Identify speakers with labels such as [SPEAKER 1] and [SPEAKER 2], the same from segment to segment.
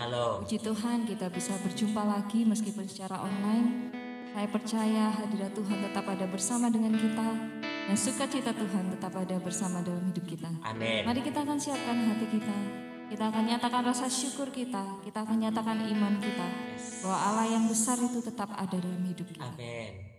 [SPEAKER 1] Halo.
[SPEAKER 2] Puji Tuhan kita bisa berjumpa lagi meskipun secara online. Saya percaya hadirat Tuhan tetap ada bersama dengan kita. Dan sukacita Tuhan tetap ada bersama dalam hidup kita.
[SPEAKER 1] Amin.
[SPEAKER 2] Mari kita akan siapkan hati kita. Kita akan nyatakan rasa syukur kita. Kita akan nyatakan iman kita. Bahwa Allah yang besar itu tetap ada dalam hidup kita.
[SPEAKER 1] Amin.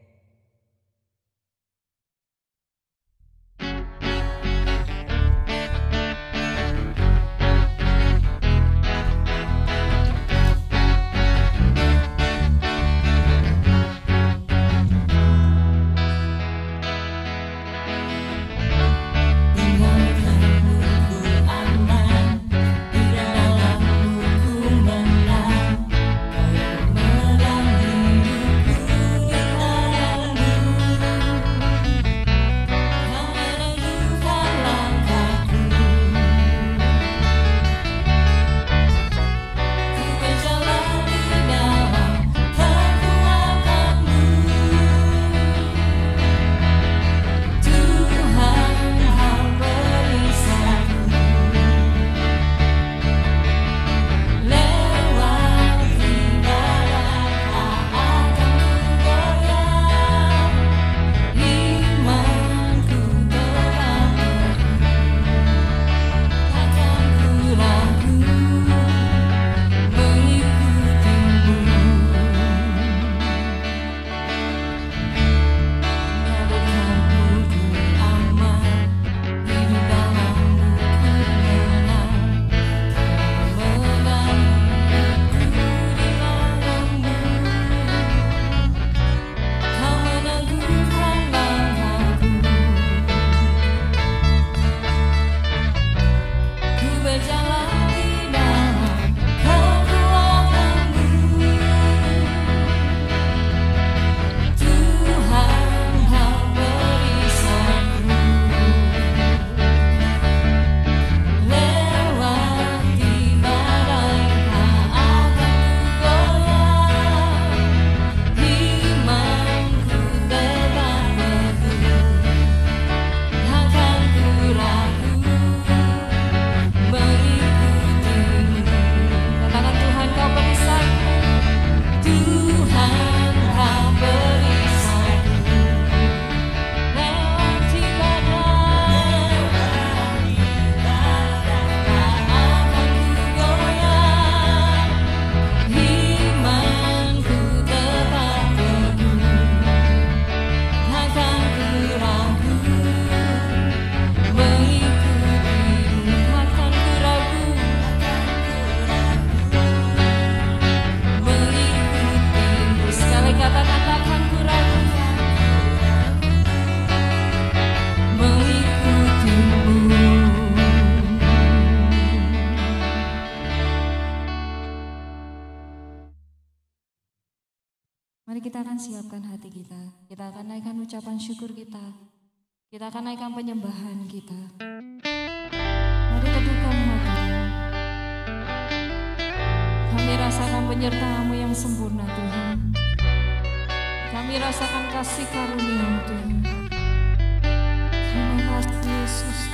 [SPEAKER 2] Mari kita akan siapkan hati kita. Kita akan naikkan ucapan syukur kita. Kita akan naikkan penyembahan kita. Mari teduhkan hati. Kami rasakan penyertaan-Mu yang sempurna Tuhan. Kami rasakan kasih karunia-Mu Tuhan. Terima kasih Yesus.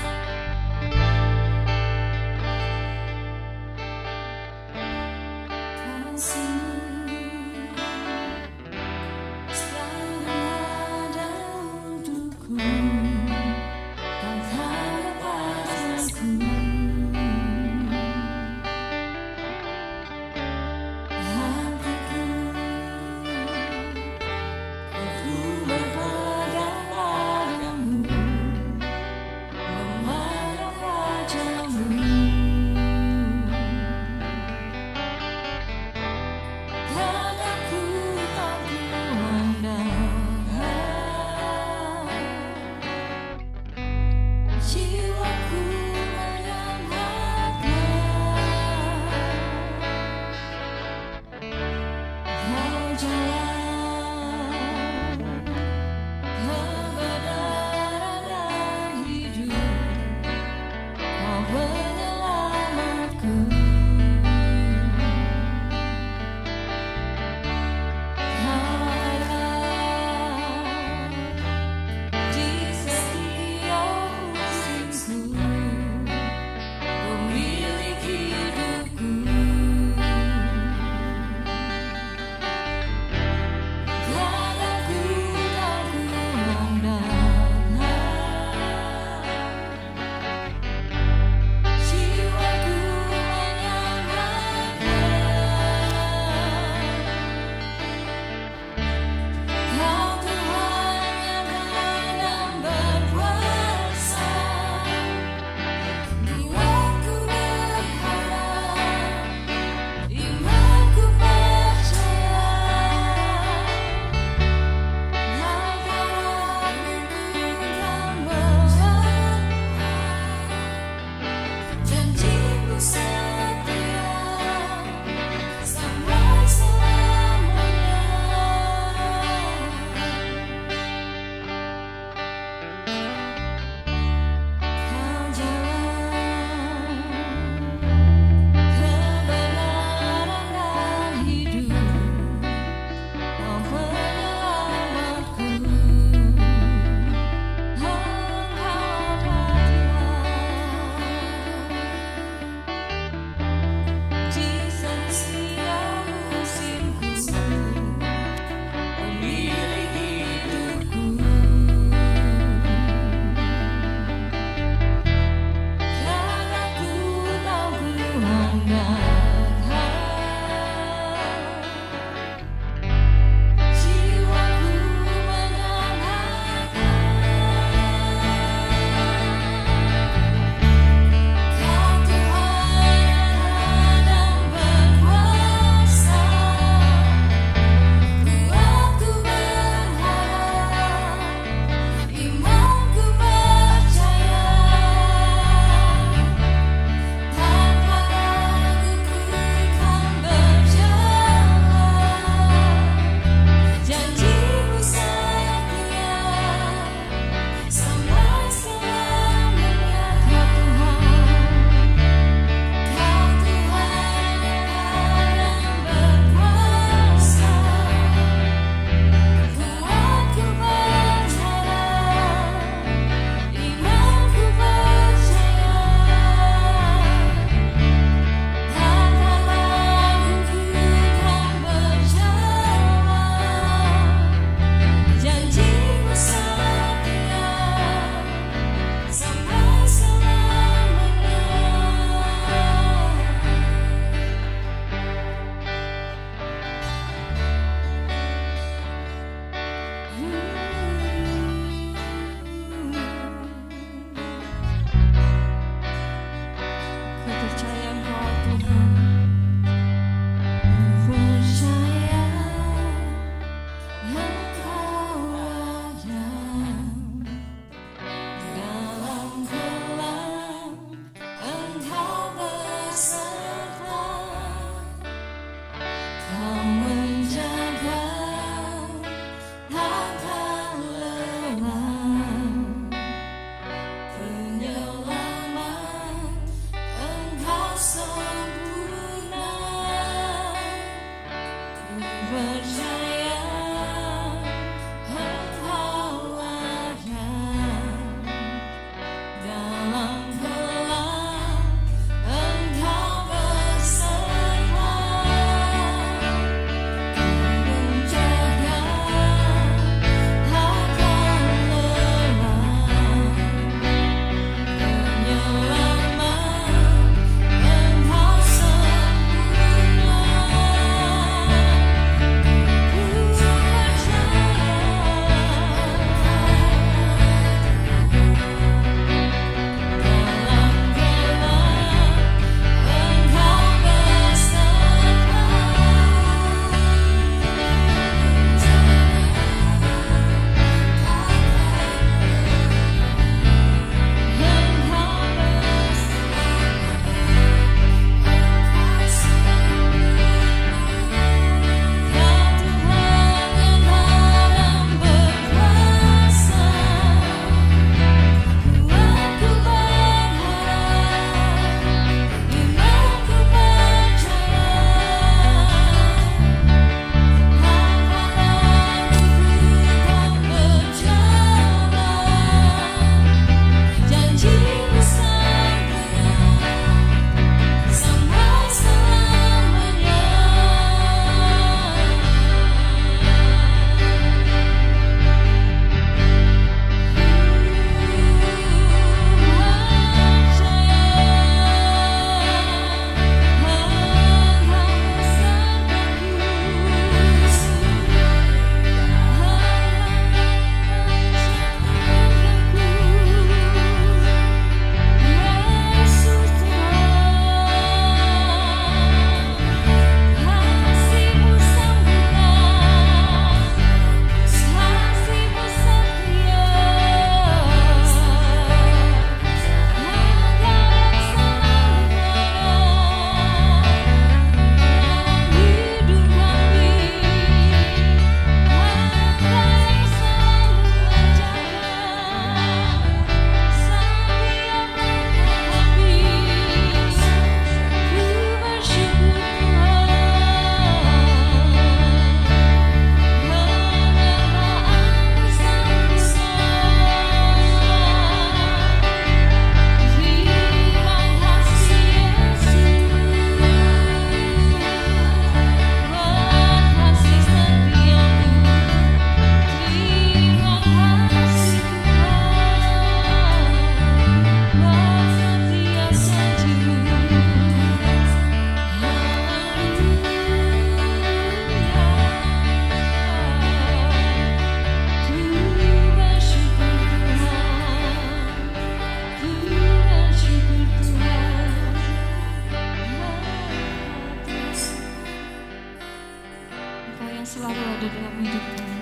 [SPEAKER 2] selalu ada dalam hidup kami.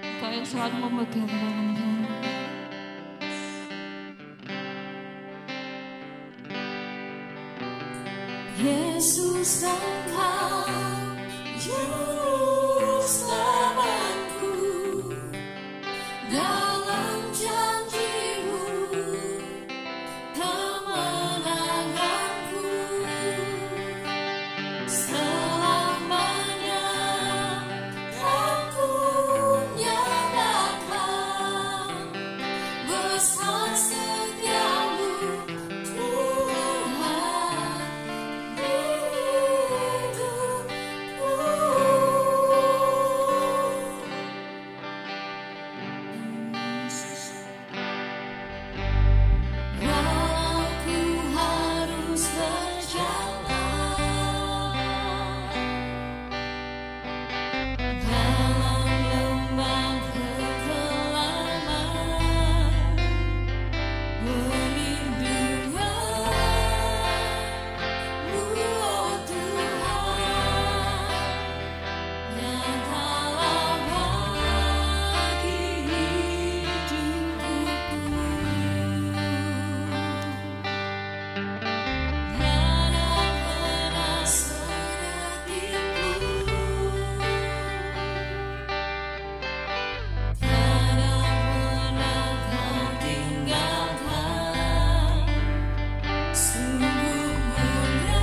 [SPEAKER 2] Engkau yang selalu memegang tangan kami. Yesus, Engkau juru selamatku, dalam janji-Mu kemenanganku. Selamanya kan ku nyatakan besar setiamu Tuhan di hidupku. Walau ku harus berjalan dalam lembah kekelaman, perlindungan-Mu, oh Tuhan, nyatalah bagi hidupku. Tiada pernah sedetikku, tiada pernah Kau tinggalkan. Sungguh mulia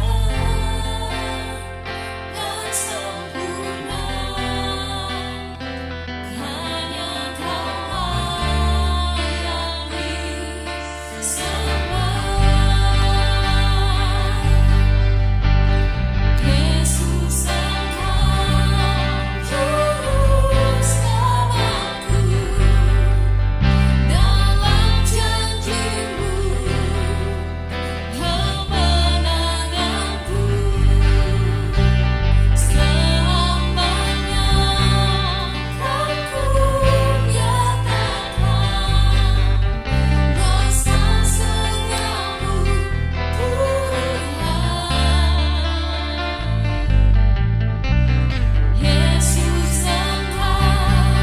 [SPEAKER 2] dan sempurna, hanya Kau layani semua. Yesus, Engkau juru selamatku, dalam janji-Mu kemenanganku. Selamanya kan ku nyatakan besar setiamu Tuhan. Yesus, Engkau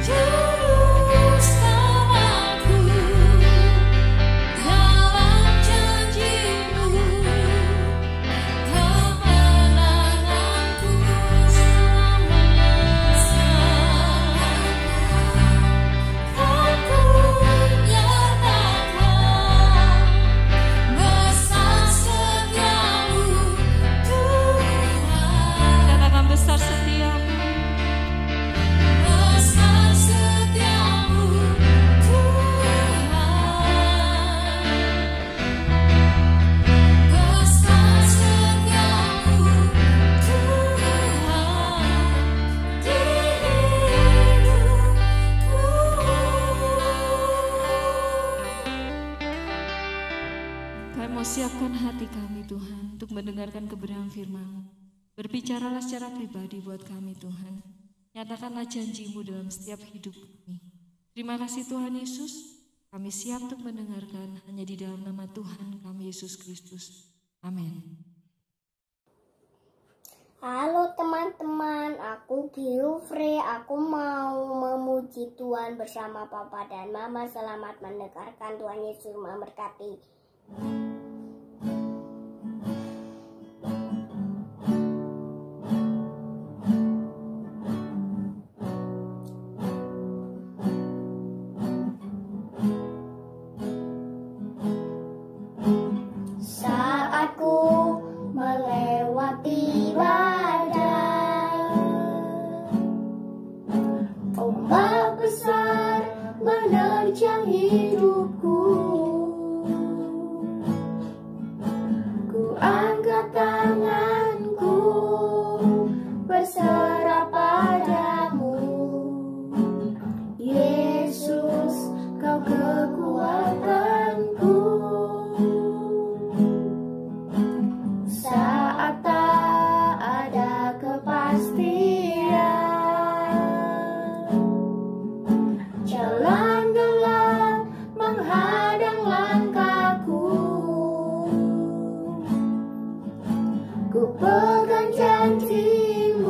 [SPEAKER 2] juru selamatku, dalam janji-Mu kemenanganku. Selamanya kan ku nyatakan besar setiamu Tuhan. Katakan besar setiamu, besar setiamu Tuhan, besar setiamu Tuhan di hidupku. Kami mau siapkan hati kami Tuhan untuk mendengarkan kebenaran firman-Mu. Berbicaralah secara pribadi buat kami Tuhan. Nyatakanlah janji-Mu dalam setiap hidup kami. Terima kasih Tuhan Yesus. Kami siap untuk mendengarkan hanya di dalam nama Tuhan kami Yesus Kristus. Amin.
[SPEAKER 1] Halo teman-teman, aku Giufre. Aku mau memuji Tuhan bersama Papa dan Mama. Selamat mendengarkan. Tuhan Yesus memberkati. Saat ku melewati badai, ombak besar menerjang hidupku. Ku angkat tanganku berserah padamu, Yesus, Kau kekuatanku. Saat tak ada kepastian, jalan gelap menghadang langkahku. Ku pegang janji-Mu,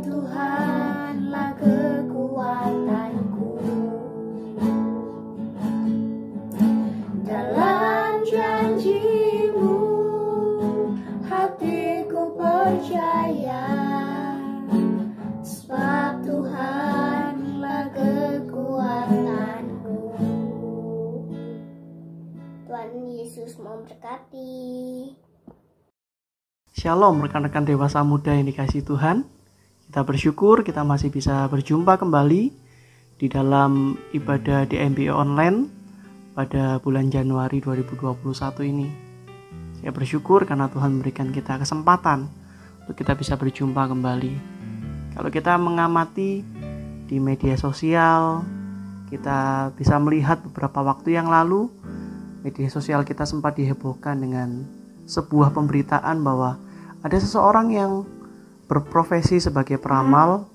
[SPEAKER 1] Tuhanlah kekuatanku. Dalam janji-Mu hatiku percaya, sebab Tuhanlah kekuatanku. Tuhan Yesus memberkati.
[SPEAKER 3] Shalom rekan-rekan dewasa muda yang dikasihi Tuhan. Kita bersyukur kita masih bisa berjumpa kembali di dalam ibadah DMBO online pada bulan Januari 2021 ini. Saya bersyukur karena Tuhan memberikan kita kesempatan untuk kita bisa berjumpa kembali. Kalau kita mengamati di media sosial, kita bisa melihat beberapa waktu yang lalu media sosial kita sempat dihebohkan dengan sebuah pemberitaan bahwa ada seseorang yang berprofesi sebagai peramal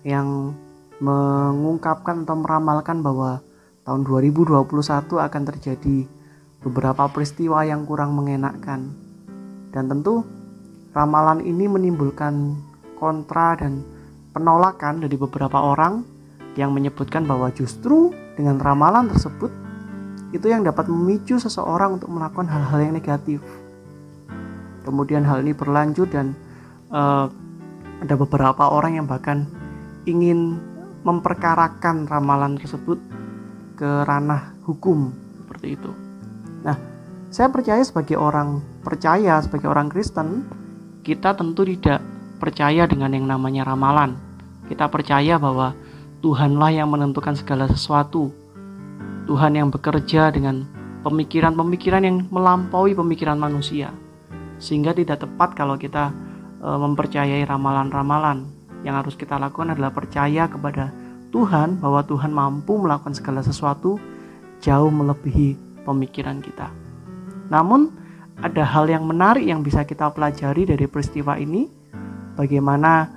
[SPEAKER 3] yang mengungkapkan atau meramalkan bahwa tahun 2021 akan terjadi beberapa peristiwa yang kurang mengenakkan. Dan tentu ramalan ini menimbulkan kontra dan penolakan dari beberapa orang yang menyebutkan bahwa justru dengan ramalan tersebut itu yang dapat memicu seseorang untuk melakukan hal-hal yang negatif. Kemudian hal ini berlanjut dan ada beberapa orang yang bahkan ingin memperkarakan ramalan tersebut ke ranah hukum seperti itu. Nah, saya percaya sebagai orang Kristen, kita tentu tidak percaya dengan yang namanya ramalan. Kita percaya bahwa Tuhanlah yang menentukan segala sesuatu. Tuhan yang bekerja dengan pemikiran-pemikiran yang melampaui pemikiran manusia. Sehingga tidak tepat kalau kita mempercayai ramalan-ramalan. Yang harus kita lakukan adalah percaya kepada Tuhan bahwa Tuhan mampu melakukan segala sesuatu jauh melebihi pemikiran kita. Namun ada hal yang menarik yang bisa kita pelajari dari peristiwa ini. Bagaimana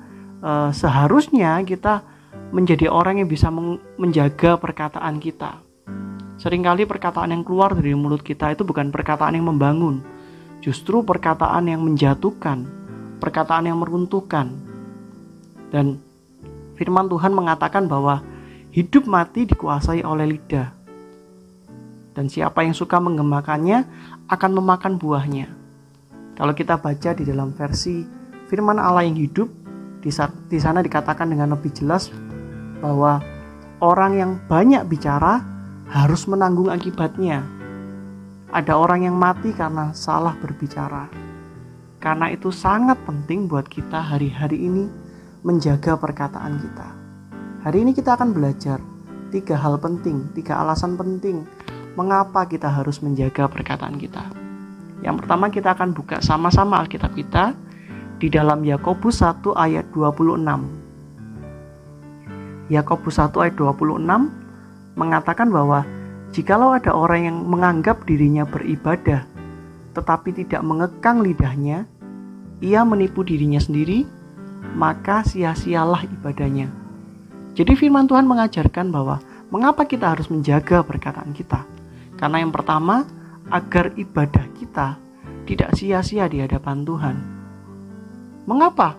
[SPEAKER 3] seharusnya kita menjadi orang yang bisa menjaga perkataan kita. Seringkali perkataan yang keluar dari mulut kita itu bukan perkataan yang membangun, justru perkataan yang menjatuhkan, perkataan yang meruntuhkan. Dan firman Tuhan mengatakan bahwa hidup mati dikuasai oleh lidah. Dan siapa yang suka menggemakannya akan memakan buahnya. Kalau kita baca di dalam versi firman Allah yang hidup, di sana dikatakan dengan lebih jelas bahwa orang yang banyak bicara harus menanggung akibatnya. Ada orang yang mati karena salah berbicara. Karena itu sangat penting buat kita hari-hari ini menjaga perkataan kita. Hari ini kita akan belajar 3 hal penting, 3 alasan penting mengapa kita harus menjaga perkataan kita. Yang pertama, kita akan buka sama-sama Alkitab kita di dalam Yakobus 1 ayat 26. Yakobus 1 ayat 26 mengatakan bahwa jikalau ada orang yang menganggap dirinya beribadah tetapi tidak mengekang lidahnya, ia menipu dirinya sendiri, maka sia-sialah ibadahnya. Jadi firman Tuhan mengajarkan bahwa mengapa kita harus menjaga perkataan kita. Karena yang pertama, agar ibadah kita tidak sia-sia di hadapan Tuhan. Mengapa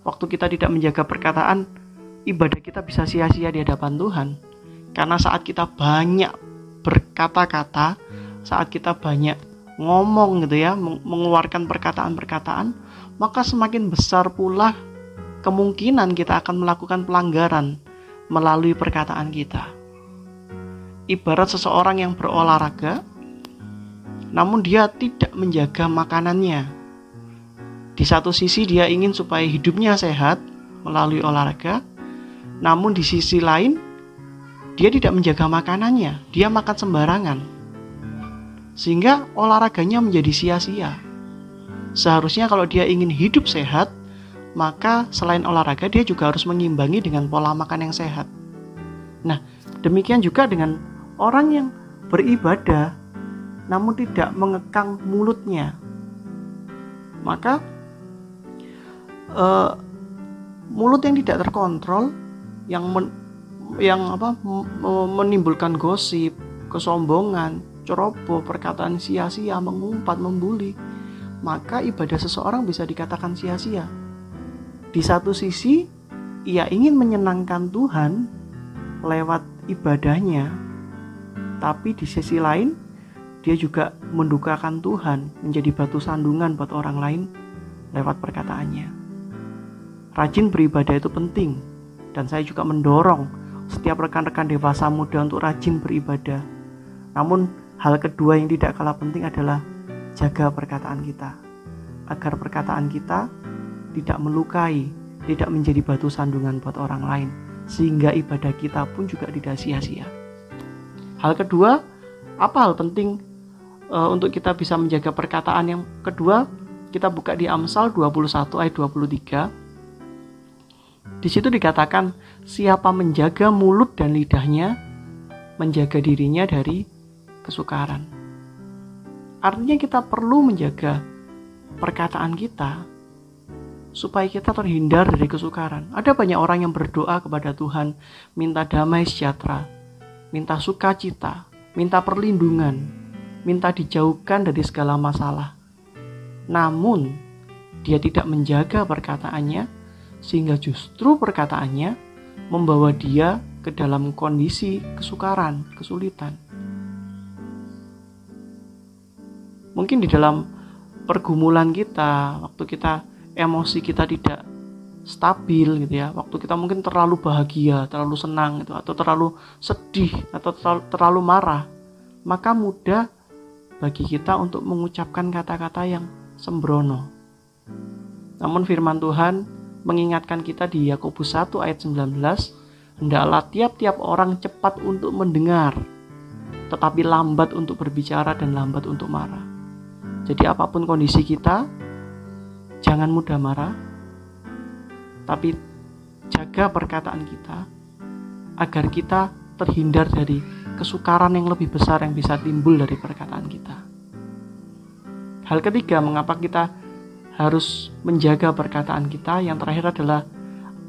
[SPEAKER 3] waktu kita tidak menjaga perkataan, ibadah kita bisa sia-sia di hadapan Tuhan? Karena saat kita banyak berkata-kata, saat kita banyak ngomong gitu ya, mengeluarkan perkataan-perkataan, maka semakin besar pula kemungkinan kita akan melakukan pelanggaran melalui perkataan kita. Ibarat seseorang yang berolahraga, namun dia tidak menjaga makanannya. Di satu sisi dia ingin supaya hidupnya sehat melalui olahraga, namun di sisi lain dia tidak menjaga makanannya, dia makan sembarangan. Sehingga olahraganya menjadi sia-sia. Seharusnya kalau dia ingin hidup sehat, maka selain olahraga dia juga harus mengimbangi dengan pola makan yang sehat. Nah, demikian juga dengan orang yang beribadah namun tidak mengekang mulutnya. Maka mulut yang tidak terkontrol, yang menimbulkan gosip, kesombongan, ceroboh, perkataan sia-sia, mengumpat, membuli, maka ibadah seseorang bisa dikatakan sia-sia. Di satu sisi ia ingin menyenangkan Tuhan lewat ibadahnya, tapi di sisi lain dia juga mendukakan Tuhan, menjadi batu sandungan buat orang lain lewat perkataannya. Rajin beribadah itu penting, dan saya juga mendorong setiap rekan-rekan dewasa muda untuk rajin beribadah. Namun hal kedua yang tidak kalah penting adalah jaga perkataan kita, agar perkataan kita tidak melukai, tidak menjadi batu sandungan buat orang lain, sehingga ibadah kita pun juga tidak sia-sia. Hal kedua, apa hal penting untuk kita bisa menjaga perkataan? Yang kedua, kita buka di Amsal 21 ayat 23. Di situ dikatakan, siapa menjaga mulut dan lidahnya, menjaga dirinya dari kesukaran. Artinya kita perlu menjaga perkataan kita supaya kita terhindar dari kesukaran. Ada banyak orang yang berdoa kepada Tuhan, minta damai sejahtera, minta sukacita, minta perlindungan, minta dijauhkan dari segala masalah. Namun, dia tidak menjaga perkataannya, sehingga justru perkataannya membawa dia ke dalam kondisi kesukaran, kesulitan. Mungkin di dalam pergumulan kita, waktu kita emosi kita tidak stabil gitu ya, waktu kita mungkin terlalu bahagia, terlalu senang gitu, atau terlalu sedih, atau terlalu marah, maka mudah bagi kita untuk mengucapkan kata-kata yang sembrono. Namun firman Tuhan mengingatkan kita di Yakobus 1 ayat 19, hendaklah tiap-tiap orang cepat untuk mendengar, tetapi lambat untuk berbicara dan lambat untuk marah. Jadi apapun kondisi kita, jangan mudah marah, tapi jaga perkataan kita agar kita terhindar dari kesukaran yang lebih besar yang bisa timbul dari perkataan kita. Hal ketiga, mengapa kita harus menjaga perkataan kita? Yang terakhir adalah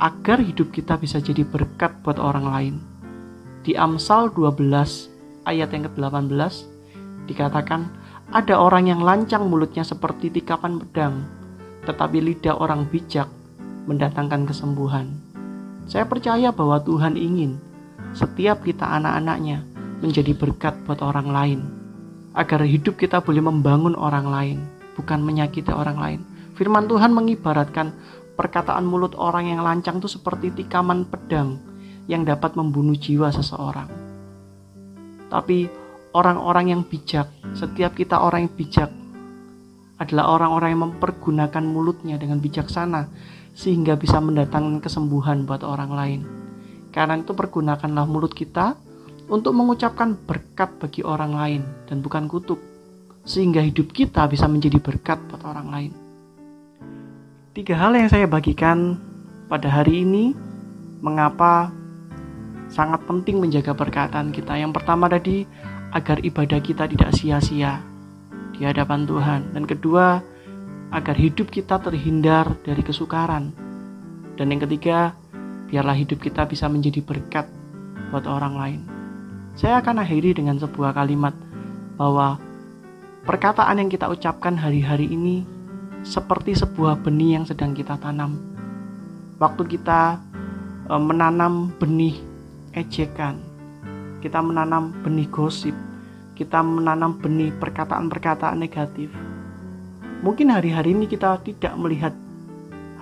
[SPEAKER 3] agar hidup kita bisa jadi berkat buat orang lain. Di Amsal 12 ayat yang ke-18 dikatakan, ada orang yang lancang mulutnya seperti tikapan pedang, tetapi lidah orang bijak mendatangkan kesembuhan. Saya percaya bahwa Tuhan ingin setiap kita anak-anaknya menjadi berkat buat orang lain, agar hidup kita boleh membangun orang lain, bukan menyakiti orang lain. Firman Tuhan mengibaratkan perkataan mulut orang yang lancang itu seperti tikaman pedang yang dapat membunuh jiwa seseorang. Tapi orang-orang yang bijak, setiap kita orang yang bijak adalah orang-orang yang mempergunakan mulutnya dengan bijaksana sehingga bisa mendatangkan kesembuhan buat orang lain. Karena itu pergunakanlah mulut kita untuk mengucapkan berkat bagi orang lain dan bukan kutuk, sehingga hidup kita bisa menjadi berkat buat orang lain. 3 hal yang saya bagikan pada hari ini mengapa sangat penting menjaga perkataan kita. Yang pertama tadi, agar ibadah kita tidak sia-sia di hadapan Tuhan. Dan kedua, agar hidup kita terhindar dari kesukaran. Dan yang ketiga, biarlah hidup kita bisa menjadi berkat buat orang lain. Saya akan akhiri dengan sebuah kalimat bahwa perkataan yang kita ucapkan hari-hari ini seperti sebuah benih yang sedang kita tanam. Waktu kita menanam benih ejekan, kita menanam benih gosip, kita menanam benih perkataan-perkataan negatif. Mungkin hari-hari ini kita tidak melihat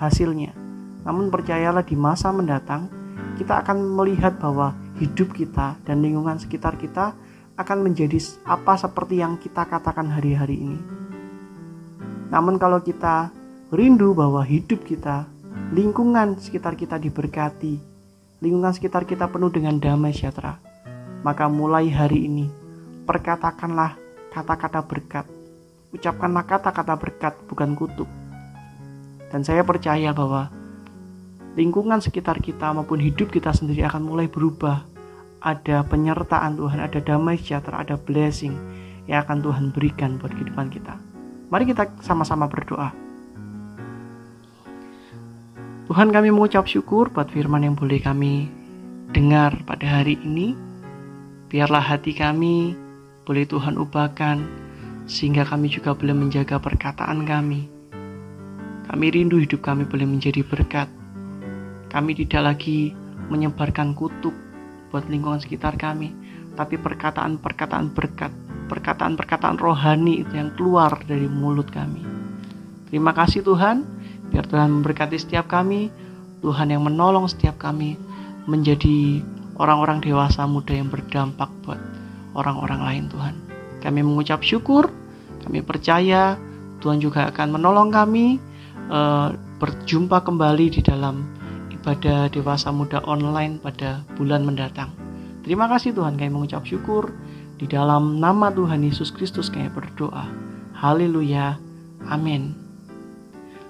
[SPEAKER 3] hasilnya, namun percayalah di masa mendatang kita akan melihat bahwa hidup kita dan lingkungan sekitar kita akan menjadi apa seperti yang kita katakan hari-hari ini. Namun kalau kita rindu bahwa hidup kita, lingkungan sekitar kita diberkati, lingkungan sekitar kita penuh dengan damai sejahtera, maka mulai hari ini perkatakanlah kata-kata berkat, ucapkanlah kata-kata berkat, bukan kutuk. Dan saya percaya bahwa lingkungan sekitar kita maupun hidup kita sendiri akan mulai berubah. Ada penyertaan Tuhan, ada damai sejahtera, ada blessing yang akan Tuhan berikan buat kehidupan kita. Mari kita sama-sama berdoa. Tuhan, kami mengucap syukur buat firman yang boleh kami dengar pada hari ini. Biarlah hati kami boleh Tuhan ubahkan, sehingga kami juga boleh menjaga perkataan kami. Kami rindu hidup kami boleh menjadi berkat. Kami tidak lagi menyebarkan kutuk buat lingkungan sekitar kami, tapi perkataan-perkataan berkat, perkataan-perkataan rohani itu yang keluar dari mulut kami. Terima kasih Tuhan, biar Tuhan memberkati setiap kami, Tuhan yang menolong setiap kami menjadi orang-orang dewasa muda yang berdampak buat orang-orang lain Tuhan. Kami mengucap syukur, kami percaya Tuhan juga akan menolong kami berjumpa kembali di dalam ibadah dewasa muda online pada bulan mendatang. Terima kasih Tuhan, kami mengucap syukur. Di dalam nama Tuhan Yesus Kristus kami berdoa. Haleluya. Amin.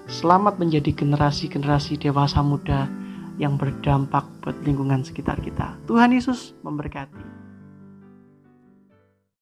[SPEAKER 3] Selamat menjadi generasi-generasi dewasa muda yang berdampak buat lingkungan sekitar kita. Tuhan Yesus memberkati.